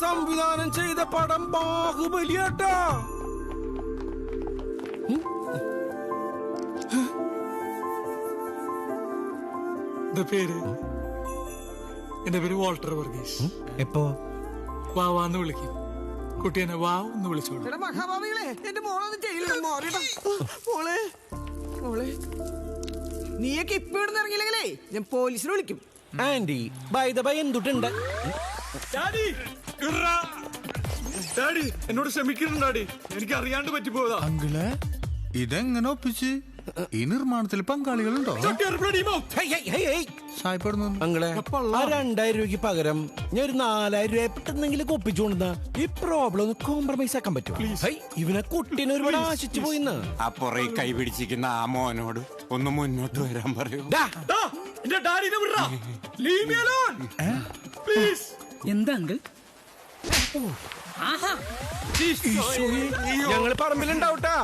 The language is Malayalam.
സംവിധാനം ചെയ്ത പടം ബാഹുബലിയാട്ടാ. എന്റെ പേര് വാൾട്ടർ വർഗീസ്. എപ്പോ വാവാന്ന് വിളിക്കും. കുട്ടിയെന്നെ വാവ് എന്ന് വിളിച്ചോളൂ. മഹാഭാവികളെ എന്റെ മോളൊന്നും ചെയ്യില്ല. മോളെ മോളെ നീയൊക്കെ ഇപ്പൊ ഇവിടുന്ന് ഇറങ്ങിയില്ലെങ്കിലേ ഞാൻ പോലീസിനെ വിളിക്കും. ആന്റി ബൈ ദ ബൈ എന്തുട്ടുണ്ട്? ഡാഡി എന്നോട് ക്ഷമിക്കണം ഡാഡി, എനിക്ക് അറിയാണ്ട് പറ്റിപ്പോയതാ. അങ്കിളെ ഇതെങ്ങനെ ഒപ്പിച്ച്? ഈ നിർമ്മാണത്തിൽ പങ്കാളികളുണ്ടോ? അങ്ങളെ ആ 2000 രൂപയ്ക്ക് പകരം ഞാൻ ഒരു 4000 രൂപ പെട്ടെന്നെങ്കിലും ഒപ്പിച്ചുകൊണ്ടാ ഈ പ്രോബ്ലം ഒന്ന് കോംപ്രമൈസ് ആക്കാൻ പറ്റുമോ? ഇവനെ കുട്ടീനെ ഒരുപാട് ആശിച്ചു പോയിന്ന്. ആ പുറകെ കൈ പിടിച്ചിരിക്കുന്ന ആ മോനോട് ഒന്ന് മുന്നോട്ട് വരാൻ പറയൂ. എന്താ അങ്കിൾ? ഞങ്ങള് പറമ്പിലുണ്ടാവട്ടാ.